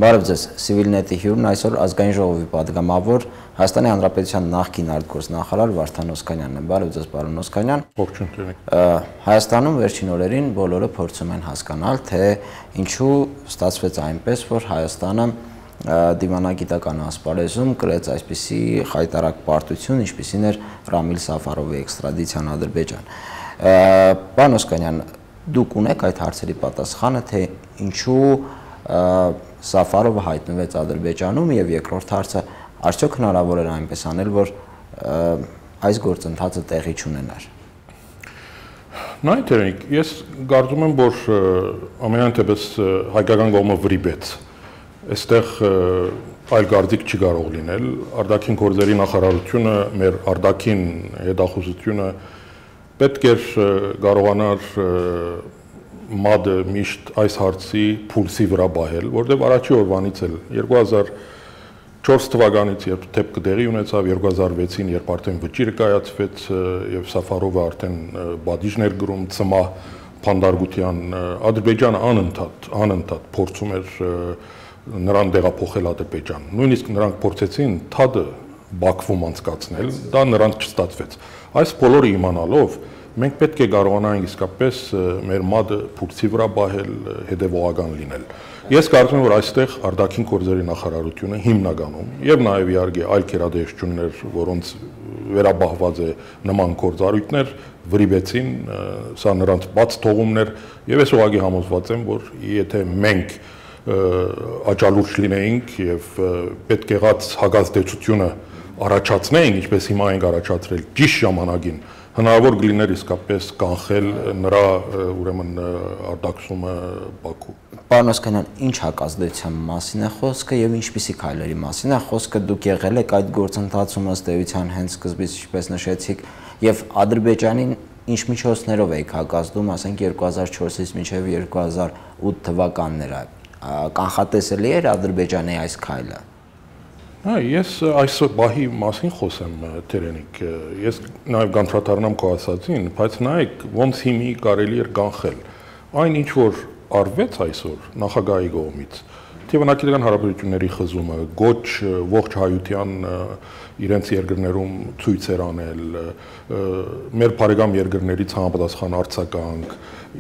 Բարև ձեզ, Civilnet-ի հյուրն այսօր ազգային ժողովի պատգամավոր Հայաստանի Հանրապետության նախկին արտգործնախարար Վարդան Օսկանյանն է։ Բարև ձեզ, պարոն Օսկանյան։ Ողջույն տենեք։ Հայաստանում վերջին օրերին բոլորը փորձում են հասկանալ, թե ինչու ստացվեց այնպես, որ Հայաստանը դիվանագիտական ասպարեզում կրեց այսպիսի խայտարակ պարտություն, ինչպիսին էր Ռամիլ Սաֆարովի էքստրադիցիան Ադրբեջան։ Պարոն Օսկանյան, դուք ունեք այդ հարցերի պատասխանը, թե ինչու Սաֆարովը հայտնվեց Ադրբեջանում եւ երկրորդ հարցը արդյոք հնարավոր էր այնպես անել, որ այս գործընթացը տեղի չունենար։ Նայեք, ես կարծում եմ, որ ամենայնտեպս հայկական կողմը վրիպեց։ Այստեղ այլ կարծիք չի կարող լինել։ Արտաքին գործերի նախարարությունը, մեր արտաքին հետախուզությունը պետք էր կարողանար մադը միշտ այս հարցի փուլսի վրա բահել, որտեղ առաջի օրվանից էլ 2004 թվականից երբ դեպքը տեղի ունեցավ, 2006-ին երբ արդեն վճիռը կայացվեց եւ Սաֆարովը արդեն բադիժներ գրում ծմա փանդարգության, Ադրբեջանը անընդհատ փորձում էր նրան տեղափոխել Ադրբեջան։ Նույնիսկ նրանք փորձեցին թադը Բաքվում անցկացնել, դա նրանց չստացվեց։ Այս բոլորը իմանալով մենք պետք է կարողանանք իսկապես մեր մադը փուլսի վրա բահել, հետևողական լինել։ Ես կարծում եմ, որ այստեղ արտաքին գործերի նախարարությունը հիմնականում եւ նաեւ իհարկե այլ գերատեսչություններ, որոնց վերաբահված է նման գործառույթներ, վրիպեցին, սա նրանց բաց թողումներ եւ ես ուղղակի համոզված եմ, որ եթե մենք աճալուրջ լինեինք եւ պետք եղած հագազդեցությունը առաջացնեինք, ինչպես հիմա ենք առաջացրել ճիշտ ժամանակին, հնարավոր կլիներ իսկապես կանխել նրա ուրեմն արտաքսումը Բաքու։ Պարոն Օսկանյան, ինչ հակազդեցության մասին է խոսքը եւ ինչպիսի քայլերի մասին է խոսքը, դուք եղել եք այդ գործընթացում ըստ էության հենց սկզբից, ինչպես նշեցիք, եւ Ադրբեջանին ինչ միջոցներով եք հակազդում, ասենք 2004-ից մինչեւ 2008 թվականները, կանխատեսելի էր Ադրբեջանի այս քայլը։ Ես այս բահի մասին խոսեմ Տերենիկ, ես նաև գանտրատարնամ քո ասածին, բայց նայեք ոնց հիմի կարելի էր կանխել։ Այն ինչ որ արվեց այսօր նախագահի կողմից, դիվանագիտական հարաբերությունների խզումը, գոչ ողջ հայության իրենց երկրներում ցույցեր անել, մեր բարեկամ երկրներից համապատասխան արձագանք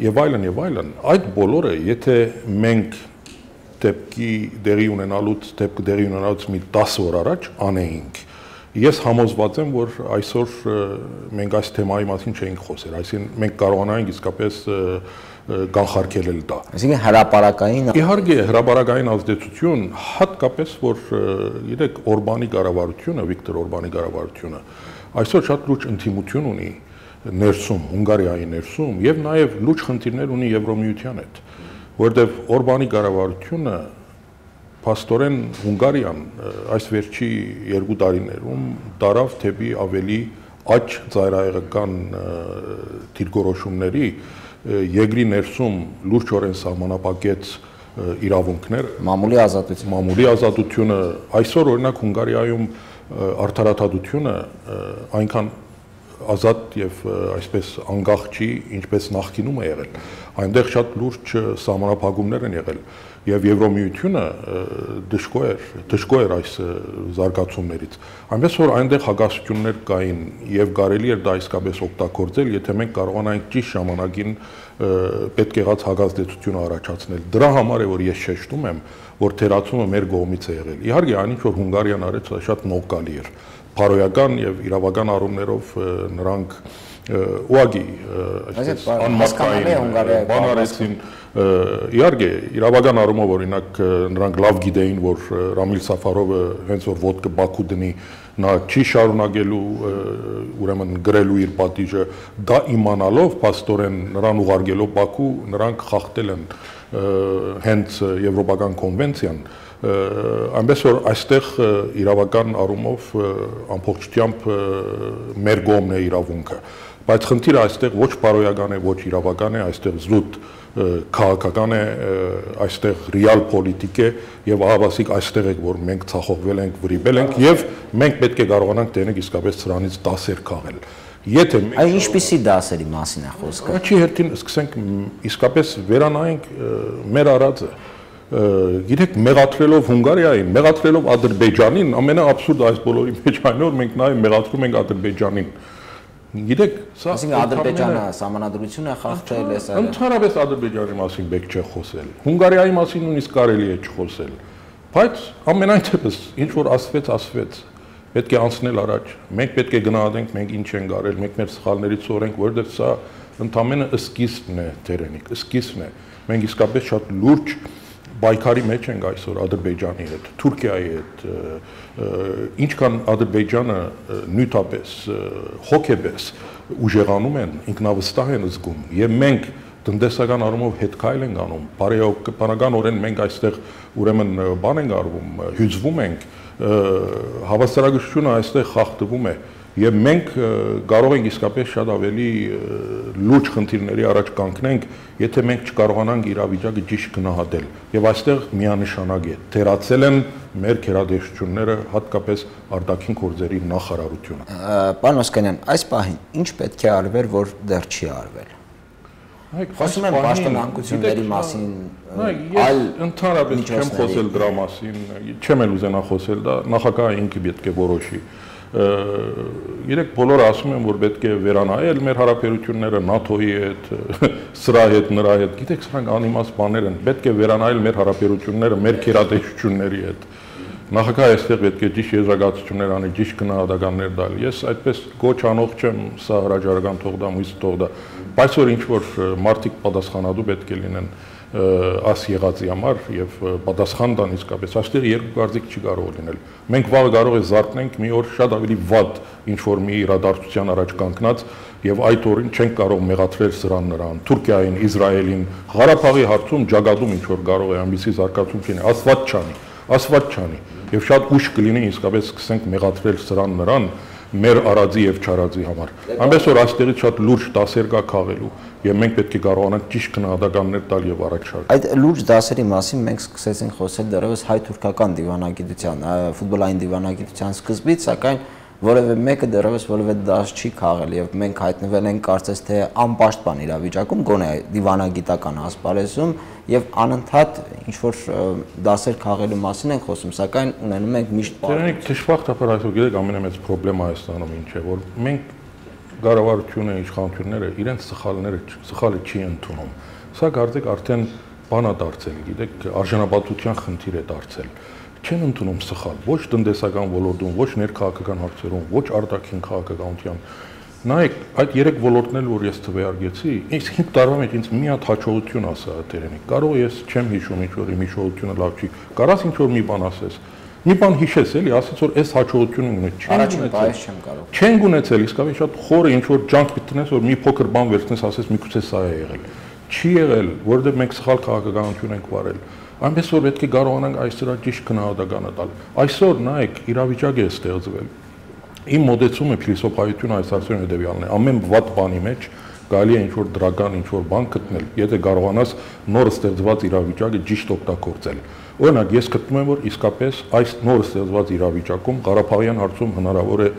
եւ այլն, այդ բոլորը եթե մենք դեպքի դեղի ունենալուց մի 10 օր առաջ անեինք։ Ես համոզված եմ, որ այսօր մենք այս թեմայի մասին չէինք խոսել, այսինքն մենք կարողանայինք իսկապես կանխարգելել դա։ Այսինքն հրապարակային Իհարկե հրապարակային ազդեցություն, հատկապես որ գիտեք Օրբանի կառավարությունը, Վիկտոր Օրբանի կառավարությունը այսօր շատ լուրջ ընդդիմություն ունի ներսում, Հունգարիայի ներսում եւ նաեւ լուրջ խնդիրներ ունի Եվրոմիության հետ, որտեղ Օրբանի կառավարությունը փաստորեն Հունգարիան այս վերջի 2 տարիներում դարավ թեպի ավելի աճ ծայրահեղական դիրքորոշումների երկրի ներսում լուրջորեն սահմանապակեց իրավունքներ, մամուլի ազատությունը, այսօր օրինակ Հունգարիայում արդարադատությունը այնքան ազատ եւ այսպես անկախ չի, ինչպես նախկինում է եղել։ Այնտեղ շատ լուրջ սահմանափակումներ են եղել եւ Եվրոմիությունը դժգոհ էր այս զարգացումներից։ Այնպես որ այնտեղ հակասություններ կային եւ կարելի էր դա իսկապես օգտագործել, եթե մենք կարողանայինք ճիշտ ժամանակին պետք եղած հակազդեցությունը առաջացնել։ Դրա համար է որ ես շեշտում եմ, որ թերացումը մեր կողմից է եղել։ Իհարկե այն ինչ որ Հունգարիան արեց, շատ նողկալի էր։ Փարոյական եւ իրավական առումներով նրանք ուղղակի այսպես անմասկային բան արեցին։ Իհարկե իրավական առումով օրինակ նրանք լավ գիտեին, որ Ռամիլ Սաֆարովը հենց որ ոտքը Բաքու դնի, նա չի շարունակելու ուրեմն գրելու իր պատիժը, դա իմանալով փաստորեն նրան ուղարկելով Բաքու, նրանք խախտել են հենց եվրոպական կոնվենցիան, այնպես որ այստեղ իրավական առումով ամբողջությամբ մեր կողմն է իրավունքը, բայց խնդիրը այստեղ ոչ բարոյական է, ոչ իրավական է, այստեղ զուտ քաղաքական է, այստեղ ռեալ պոլիտիկ է եւ ահավասիկ այստեղ է որ մենք ցախողվել ենք, վրիպել ենք եւ մենք պետք է կարողանանք տենենք իսկապես սրանից դասեր քաղել։ Եթե Այ ինչպիսի դասերի մասին է խոսքը։ Առաջի հերթին սկսենք իսկապես վերանայենք մեր արածը։ Գիտեք, մեղադրելով Հունգարիային, մեղադրելով Ադրբեջանին, ամենաաբսուրդը այս բոլորի մեջ այն է, որ մենք նաև մեղադրում ենք Ադրբեջանին։ Գիտեք, սա Ադրբեջանը սահմանադրություն է խախտել, ընդհանրապես Ադրբեջանի մասին պետք չէ խոսել։ Հունգարիայի մասին նույնիսկ կարելի է չխոսել։ Բայց ամենայն դեպս ինչ որ ասվեց, պետք է անցնել առաջ։ Մենք պետք է գնահատենք, մենք ինչ ենք արել, մենք մեր սխալներից սովորենք, որովհետև սա ընդամենը սկիզբն է, Տերենիկ, սկիզբն է։ Մենք իսկապես շատ լուրջ բայկարի մեջ ենք այսօր Ադրբեջանի հետ, Թուրքիայի հետ, ինչքան Ադրբեջանը նյութապես, հոգեպես ուժեղանում են, ինքնավստահ են զգում, եւ մենք տնտեսական առումով հետքայլ ենք անում, բարոյականորեն մենք այստեղ ուրեմն բան ենք արվում, հյուծվում ենք, հավասարակշռությունը այստեղ խախտվում է եւ մենք կարող ենք իսկապես շատ ավելի լուրջ խնդիրների առաջ կանգնենք, եթե մենք չկարողանանք իրավիճակը ճիշտ գնահատել։ Եվ այստեղ միանշանակ է, թերացել են մեր գերադասությունները, հատկապես արտաքին գործերի նախարարությունը։ Պարոն Օսկանյան, այս պահին ինչ պետք է արվեր, որ դեռ չի արվել։ Խոսում եմ պաշտոնանկությունների մասին, այլ ընդհանրապես չեմ խոսել դրա մասին, չեմ էլ ուզենա խոսել, դա նախագահը ինքը պետք է որոշի։ Երեք բոլորը ասում են, որ պետք է վերանայել մեր հարաբերությունները ՆԱԹՕ-ի հետ, սրա հետ, նրա հետ, գիտեք, սրանք անիմաստ բաներ են, պետք է վերանայել մեր հարաբերությունները մեր գերատեսչությունների հետ։ Նախագահը այստեղ պետք է ճիշտ եզրակացություններ անի, ճիշտ գնահատականներ տալ։ Ես այդպես գոչ անող չեմ, սա հրաժարական թող դա, մույս թող դա, բայց որ ինչ որ մարդիկ պատասխանատու պետք է լինեն աս եղածի համար եւ պատասխան տան իսկապես այստեղ երկու կարծիք չի կարող լինել։ Մենք վաղը կարող է զարթնենք մի օր շատ ավելի վատ ինչ որ մի իրադարձության առաջ կանգնած եւ այդ օրին չենք կարող մեղադրել սրան նրան, Թուրքիային, Իսրայելին, Ղարաբաղի հարցում ջագադում ինչ որ կարող է ամբիսի զարգացում լինի, ասված չանի եւ շատ ուշ կլինի իսկապես սկսենք մեղադրել սրան նրան մեր արածի եւ չարածի համար։ Այնպես որ այստեղից շատ լուրջ դասեր կա քաղելու եւ մենք պետք է կարողանանք ճիշտ գնահատականներ տալ եւ առաջ շարժել։ Այդ լուրջ դասերի մասին մենք սկսեցինք խոսել դեռևս հայ-թուրքական դիվանագիտության, ֆուտբոլային դիվանագիտության սկզբից, սակայն որևէ մեկը դեռևս որևէ դաս չի քաղել եւ մենք հայտնվել ենք կարծես թե անպաշտպան իրավիճակում, գոնե դիվանագիտական ասպարեզում եւ անընդհատ ինչ որ դասեր քաղելու մասին ենք խոսում, սակայն ունենում ենք միշտ Դրանից դժբախտաբար այսօր գիտեք ամենամեծ խնդրեմը Հայաստանում ինչ է, որ մենք կառավարությունը, իշխանությունները իրենց սխալը չի ընդունում։ Սա կարծեք արդեն բան է դարձել, գիտեք, արժանապատվության խնդիր է դարձել։ Չեն ընդունում սխալ, ոչ տնտեսական ոլորտում, ոչ ներքաղաքական հարցերում, ոչ արտաքին քաղաքականության։ Նայեք, այդ երեք ոլորտն էլ որ ես թվայարգեցի, ինձ 5 տարվա մեջ ինձ մի հատ հաջողություն ասա Տերենիկ։ Կարող ես չեմ հիշում ինչ որ իմ հիշողությունը լավ չի։ Կարաս ինչ որ մի բան ասես։ Մի բան հիշես էլի, ասես որ այս հաջողությունը ունի։ Առաջին բայս չեմ կարող։ Չեն ունեցել, իսկապես շատ խորը ինչ որ ջանք պիտնես, որ մի փոքր բան վերցնես, ասես միգուցե սա է եղել։ Չի եղել, որովհետև մենք սխալ քաղաքականություն ենք վարել։ Այնպես որ պետք է կարողանանք այս դրա ճիշտ գնահատականը տալ։ Այսօր նայեք, իրավիճակ է ստեղծվել։ Իմ մոտեցումը փիլիսոփայությունը այս հարցերում հետևյալն է։ Ամեն վատ բանի մեջ կարելի է ինչ որ դրական ինչ որ բան գտնել, եթե կարողանաս նոր ստեղծված իրավիճակը ճիշտ օգտագործել։ Օրինակ, ես գտնում եմ, որ իսկապես այս նոր ստեղծված իրավիճակում Ղարաբաղյան հարցում հնարավոր է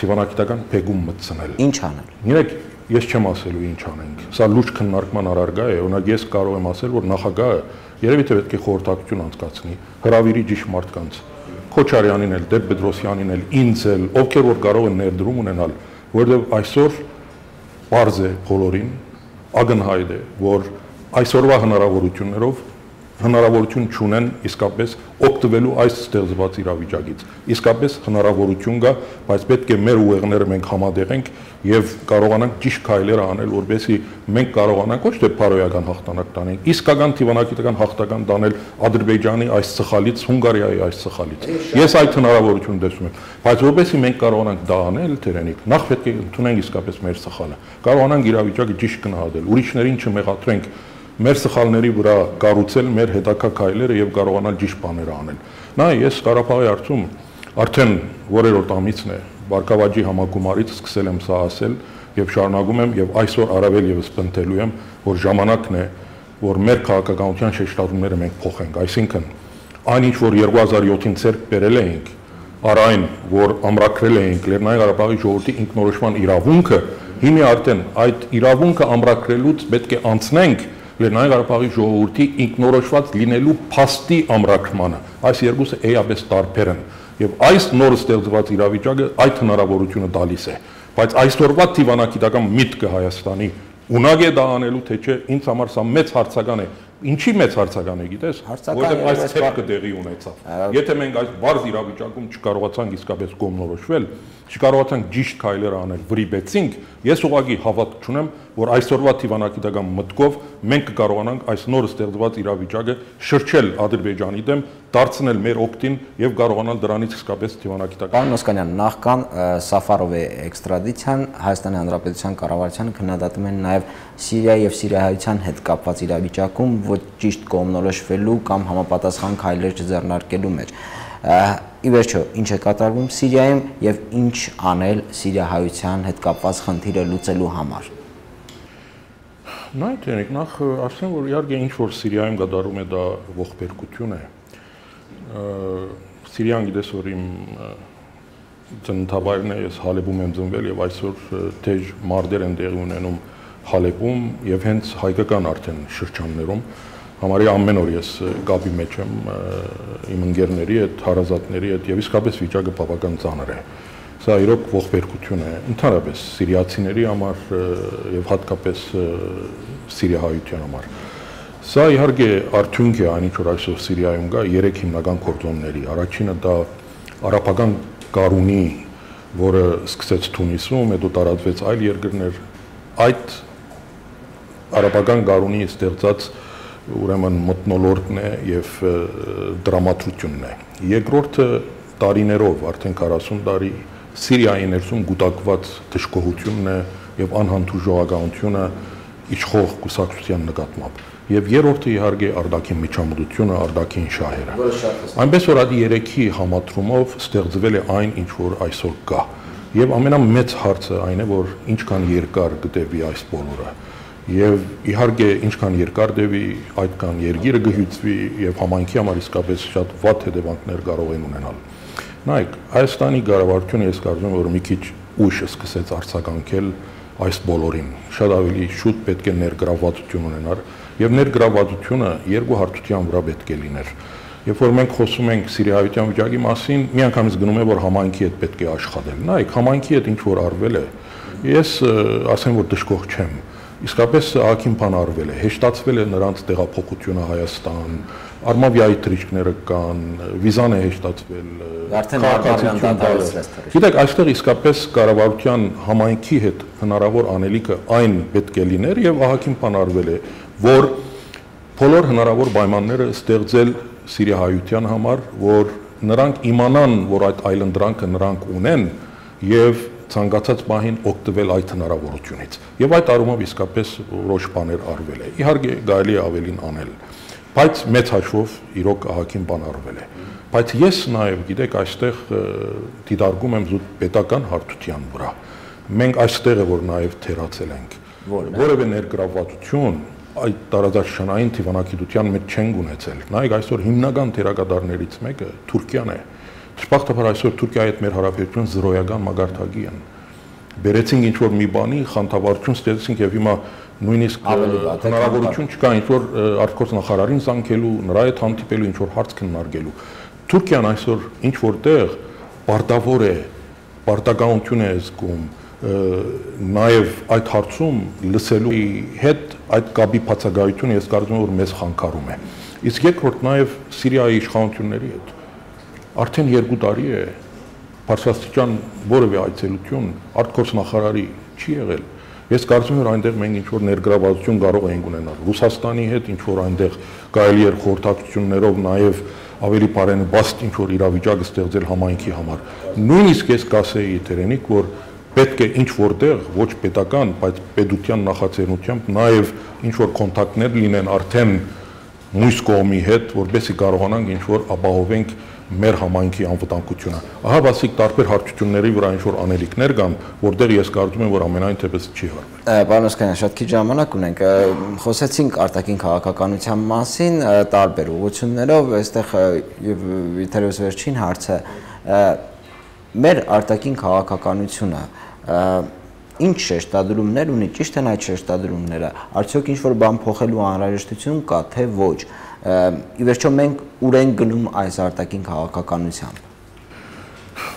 դիվանագիտական փեգում մտցնել։ Ինչ անել։ Գիտեք, ես չեմ ասելու ինչ անենք։ Սա լուրջ քննարկման առարկա է, օրինակ ես կարող եմ ասել, որ նախագահը երևի թե պետք է խորհրդակցություն անցկացնի, հրավիրի ճիշտ մարդկանց, Քոչարյանին էլ, Տեր-Պետրոսյանին էլ, ինձ էլ, ովքեր որ կարող են ներդրում ունենալ, որովհետև այսօր պարզ է բոլորին, ակնհայտ է, որ այսօրվա հնարավորություններով հնարավորություն չունեն իսկապես օգտվելու այս ստեղծված իրավիճակից։ Իսկապես հնարավորություն կա, բայց պետք է մեր ուղեղները մենք համատեղենք եւ կարողանանք ճիշտ քայլեր անել, որպեսզի մենք կարողանանք ոչ թե փարոյական հաղթանակ տանենք, իսկական դիվանագիտական հաղթական տանել Ադրբեջանի այս սխալից, Հունգարիայի այս սխալից։ Ես այդ հնարավորություն տեսնում եմ, բայց որպեսզի մենք կարողանանք դա անել, Տերենիկ, նախ պետք է ընդունենք իսկապես մեր սխալը։ Կարողանանք իրավիճակը ճիշտ գնահատել, ուրիշներին չմեղադրենք մեր սխալների վրա կառուցել մեր հետագա քայլերը եւ կարողանալ ճիշտ բաներ անել։ Նա ես Ղարաբաղի հարցում արդեն որերորդ ամիսն է Բարգավաճի համագումարից սկսել եմ սա ասել եւ շարունակում եմ եւ այսօր առավել եւս պնդելու եմ, որ ժամանակն է, որ մեր քաղաքականության շեշտադրումները մենք փոխենք, այսինքն այն ինչ որ 2007-ին ցերկ բերել էինք, առ այն որ ամրագրել էինք Լեռնային Ղարաբաղի ժողովրդի ինքնորոշման իրավունքը, հիմա արդեն այդ իրավունքը ամրագրելուց պետք է անցնենք Լեռնային Ղարաբաղի ժողովրդի ինքնորոշված լինելու փաստի ամրագրմանը։ Այս երկուսը էապես տարբեր են եւ այս նոր ստեղծված իրավիճակը այդ հնարավորությունը տալիս է։ Բայց այսօրվա դիվանագիտական միտքը Հայաստանի ունակ է դա անելու թե չէ, ինձ համար սա մեծ հարցական է։ Ինչի մեծ հարցական է, գիտես, որտեղ այս ցեպքը տեղի ունեցավ։ Եթե մենք այս բարձ իրավիճակում չկարողացանք իսկապես կողմնորոշվել, չկարողացանք ճիշտ քայլեր անել, վրիպեցինք, ես ուղղակի հավատք չունեմ, որ այսօրվա դիվանագիտական մտքով մենք կկարողանանք այս նոր ստեղծված իրավիճակը շրջել Ադրբեջանի դեմ, դարձնել մեր օգտին եւ կարողանալ դրանից իսկապես դիվանագիտական։ Պարոն Օսկանյան, նախքան Սաֆարովի էքստրադիցիան Հայաստանի Հանրապետության կառավարությանը քննադատում են նաեւ Սիրիայի եւ սիրիահայության հետ կապված իրավիճակում ոչ ճիշտ կողմնորոշվելու կամ համապատասխան քայլեր չձեռնարկելու մեջ։ Ի վերջո, ինչ է կատարվում Սիրիայում եւ ինչ անել սիրիահայության հետ կապված խնդիրը լուծելու համար։ Նայեք, նախ ասեմ, որ իհարկե ինչ որ Սիրիայում կատարում է դա ողբերգություն է։ Սիրիան գիտես որ իմ ծննդաբերն է, ես Հալեբում եմ ծնվել եւ այսօր թեժ մարտեր են տեղի ունենում Հալեբում եւ հենց հայկական արդեն շրջաններում համարի ամեն օր ես կապի մեջ եմ իմ ընկերների հետ, հարազատների հետ եւ իսկապես վիճակը բավական ծանր է։ Սա իրոք ողբերգություն է ընդհանրապես սիրիացիների համար եւ հատկապես սիրիահայության համար։ Սա իհարկե արդյունք է այն ինչ որ այսօր Սիրիայում կա 3 հիմնական կորձոնների։ Առաջինը դա արաբական գարունի, որը սկսեց Թունիսում, հետո տարածվեց այլ երկրներ, այդ արաբական գարունի ստեղծած ուրեմն մթնոլորտն է եւ դրամատրությունն է։ Երկրորդը տարիներով, արդեն 40 տարի Սիրիայի ներսում գուտակված դժգոհությունն է եւ անհանդուրժողականությունը իշխող կուսակցության նկատմամբ։ Եվ երրորդը իհարկե արտաքին միջամտությունը, արտաքին շահերը։ Այնպես որ այդ երեքի համադրումով ստեղծվել է այն, ինչ որ այսօր կա։ Եվ ամենամեծ հարցը այն է, որ ինչքան երկար կտևի այս բոլորը։ Եվ իհարկե ինչքան երկար տևի, այդքան երկիրը կհյուսվի եւ համայնքի համար իսկապես շատ վատ հետևանքներ կարող են ունենալ։ Նայեք, Հայաստանի կառավարությունը ես կարծում եմ, որ մի քիչ ուշ սկսեց արձագանքել այս բոլորին։ Շատ ավելի շուտ պետք է ներգրավվածություն ունենար եւ ներգրավվածությունը երկու հարթության վրա պետք է լիներ։ Երբ որ մենք խոսում ենք սիրիահայության վիճակի մասին, միանգամից գնում է որ համայնքի հետ պետք է աշխատել։ Նայեք, համայնքի հետ ինչ որ արվել է, ես ասեմ որ դժգոհ չեմ։ Իսկապես ակին բան արվել է, հեշտացվել է նրանց տեղափոխությունը Հայաստան, Արմավիայի թռիչքները կան, վիզան է հեշտացվել, Գիտեք, այստեղ իսկապես կառավարության համայնքի հետ հնարավոր անելիքը այն պետք է լիներ եւ ահագին բան արվել է, որ բոլոր հնարավոր պայմանները ստեղծել սիրիահայության համար, որ նրանք իմանան, որ այդ այլընտրանքը նրանք ունեն եւ ցանկացած բանին օգտվել այդ հնարավորությունից։ Եվ այդ առումով իսկապես որոշ բաներ արվել է։ Իհարկե կարելի է ավելին անել, բայց մեծ հաշվով իրոք ահագին բան արվել է։ Բայց ես նաև գիտեք այստեղ դիտարկում եմ զուտ պետական հարթության վրա։ Մենք այստեղ է որ նաև թերացել ենք։ Որևէ ներգրավվածություն այդ տարածաշրջանային դիվանագիտության մեջ չեն ունեցել։ Նայեք այսօր հիմնական թերակատարներից մեկը Թուրքիան է։ Դժբախտաբար այսօր Թուրքիայի հետ մեր հարաբերությունները զրոյական մագարտակի են։ Բերեցինք ինչ որ մի բանի, խանդավառություն ստեղծեցինք եւ հիմա նույնիսկ հնարավորություն չկա ինչ որ արտգործ նախարարին զանգելու, նրա հետ հանդիպելու, ինչ որ հարց քննարկելու։ Թուրքիան այսօր ինչ որտեղ պարտավոր է, պարտականություն է զգում նաև այդ հարցում լսելու հետ այդ կապի բացակայությունը ես կարծում եմ որ մեզ խանգարում է։ Իսկ երկրորդ նաև Սիրիայի իշխանությունների հետ արդեն 2 տարի է բարձրաստիճան որևէ այցելություն արտգործ նախարարի չի եղել։ Ես կարծում եմ որ այնտեղ մենք ինչ որ ներգրավվածություն կարող ենք ունենալ Ռուսաստանի հետ, ինչ որ այնտեղ կարելի էր խորհրդակցություններով նաև ավելի բարենպաստ ինչ որ իրավիճակ ստեղծել համայնքի համար։ Նույնիսկ ես կասեի Տերենիկ, որ պետք է ինչ որտեղ ոչ պետական, բայց պետության նախաձեռնությամբ նաև ինչ որ կոնտակտներ լինեն արդեն մյուս կողմի հետ, որպեսզի կարողանանք ինչ որ ապահովենք մեր համայնքի անվտանգությունը։ Ահա բացիկ տարբեր հարթությունների վրա ինչ որ անելիքներ կան, որտեղ ես կարծում եմ որ ամենայն թեպս չի հարվել։ Պարոն Օսկանյան, շատ քիչ ժամանակ ունենք։ Խոսեցինք արտաքին քաղաքականության մասին տարբեր ուղղություններով, այստեղ իթերևս վերջին հարցը մեր արտաքին քաղաքականությունը ինչ շեշտադրումներ ունի, ճիշտ են այդ շեշտադրումները, արդյոք ինչ-որ բան փոխելու անհրաժեշտություն կա, թե ոչ։ Ի վերջո մենք ուր ենք գնում այս արտաքին քաղաքականությամբ։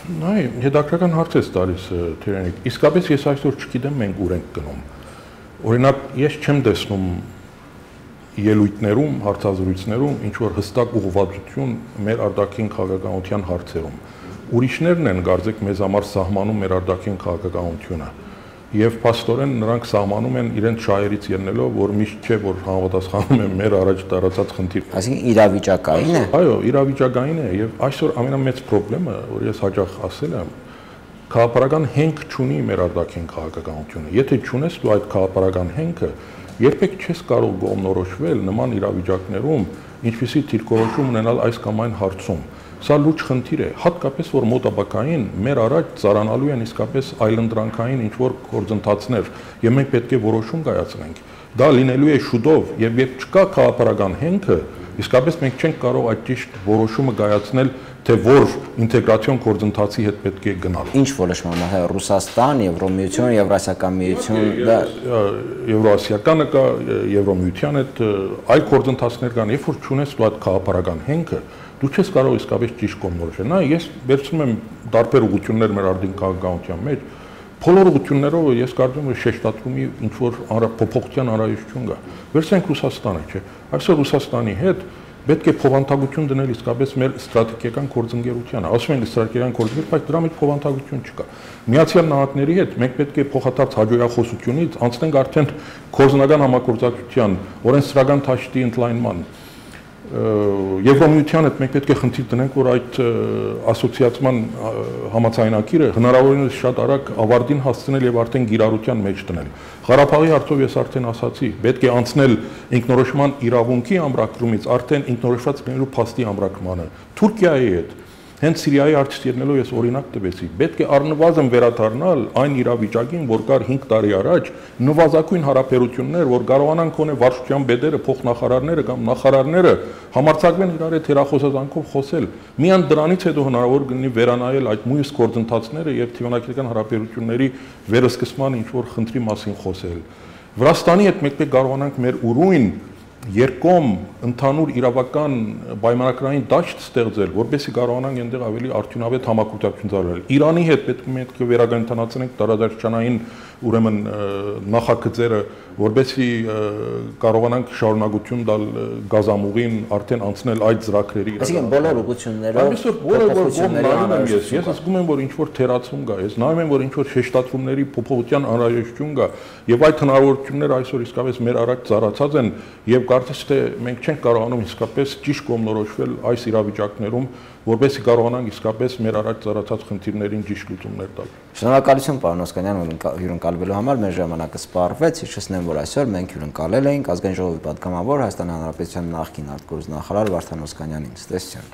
Նայ, հետաքրքրական հարց է տալիս Թերանիկ։ Իսկապես ես այսօր չգիտեմ մենք ուր ենք գնում։ Օրինակ, ես չեմ տեսնում ելույթներում, հարցազրույցներում ինչ որ հստակ ուղղվածություն մեր արտաքին քաղաքականության հարցերում։ Ուրիշներն են գարձեք մեզ համար սահմանում մեր արտաքին քաղաքականությունը եւ փաստորեն նրանք սահմանում են իրենց շահերից ելնելով, որ միշտ չէ որ համապատասխանում են մեր առաջ տարածած խնդիրներին։ Այսինքն իրավիճակային է։ Այո, իրավիճակային է եւ այսօր ամենամեծ խնդրեմը, որ ես հաճախ ասել եմ, քաղաքական հենք չունի մեր արտաքին քաղաքականությունը։ Եթե չունես դու այդ քաղաքական հենքը, երբեք չես կարող գոմնորոշվել նման իրավիճակներում, ինչպիսի դիրքորոշում ունենալ այս կամ այն հարցում։ Սա լուրջ խնդիր է, հատկապես որ մոտաբակային մեր առաջ ծառանալու են իսկապես այլընտրանքային ինչ-որ գործընթացներ, եւ մենք պետք է որոշում կայացնենք։ Դա լինելու է շուտով, եւ երբ չկա քաղաքական հենքը, իսկապես մենք չենք կարող այդ ճիշտ որոշումը կայացնել, թե որ ինտեգրացիոն գործընթացի հետ պետք է գնալ։ Ինչ որոշում է Ռուսաստան, Եվրոմիություն, Եվրասիական միություն, դա Եվրասիականը կա, Եվրոմիության հետ այլ գործընթացներ կան, երբ որ չունես դու այդ քաղաքական հենքը, դու չես կարող իսկապես ճիշտ կողմնորոշել։ Նա ես վերցնում եմ տարբեր ուղղություններ մեր արդեն քաղաքականության մեջ, բոլոր ուղղություններով ես կարծում եմ շեշտադրումի ինչ որ փոփոխության անհրաժեշտություն կա։ Վերցնենք Ռուսաստանը, չէ։ Այսօր Ռուսաստանի հետ պետք է փոխանցագություն դնել իսկապես մեր ստրատեգիական գործընկերությանը։ Ասում են ստրատեգիական գործընկեր, բայց դրա մեջ փոխանցագություն չկա։ Միացյալ Նահանգների հետ մենք պետք է փոխադարձ հաջողախոսությունից անցնենք արդեն կորզնական համագործակցության, օրենսդրական թաշտի ընդլայնման։ Եվրոմիության հետ մենք պետք է խնդիր դնենք, որ այդ ասոցիացիան համաձայնագիրը հնարավորինս շատ արագ ավարտին հասցնել եւ արդեն գիրառության մեջ դնել։ Ղարաբաղի հարցով ես արդեն ասացի, պետք է անցնել ինքնորոշման իրավունքի ամրագրումից արդեն ինքնորոշված լինելու փաստի ամրագրմանը։ Թուրքիայի հետ հենց Սիրիայի հարցից ելնելով ես օրինակ տվեցի, պետք է առնվազն վերադառնալ այն իրավիճակին, որ կար 5 տարի առաջ, նվազագույն հարաբերություններ, որ կարողանան կոնե վարչության բեդերը, փոխնախարարները կամ նախարարները համարձակվեն իրար հետ հեռախոսազանգով խոսել։ Միան դրանից հետո հնարավոր կլինի վերանայել այդ մյուս գործընթացները եւ դիվանագիտական հարաբերությունների վերսկսման ինչ որ խնդրի մասին խոսել։ Վրաստանի հետ մենք պետք կարողանանք մեր ուրույն երկկողմ ընդհանուր իրավական պայմանագրային դաշտ ստեղծել, որպեսզի կարողանանք այնտեղ ավելի արդյունավետ համագործակցություն ծավալել։ Իրանի հետ պետք է վերագնահատենք տարածաշրջանային ուրեմն նախագծերը, որպեսզի կարողանանք շարունակություն տալ գազամուղին, արդեն անցնել այդ ծրագրերի։ Այսինքն բոլոր ուղղություններով ես ասում եմ, որ ինչ որ թերացում կա, ես նայում եմ, որ ինչ որ շեշտադրումների փոփոխության անհրաժեշտություն կա, եւ այդ հնարավորությունները այսօր իսկապես մեր առաջ ծառացած են եւ կարծես թե մենք չենք կարողանում իսկապես ճիշտ կողմնորոշվել այս իրավիճակներում, որպեսզի կարողանանք իսկապես մեր առաջ ծառացած խնդիրներին ճիշտ լուծումներ տալ։ Շնորհակալություն պարոն Օսկանյան, հյուրընկալվելու համար մեր ժամանակը սպառվեց։ Հիշեցնեմ, որ այսօր մենք հյուրընկալել էինք Ազգային ժողովի պատգամավոր Հայաստանի Հանրապետության նախկին արտգործնախարար Վարդան Օսկանյանին։ Ցտեսություն։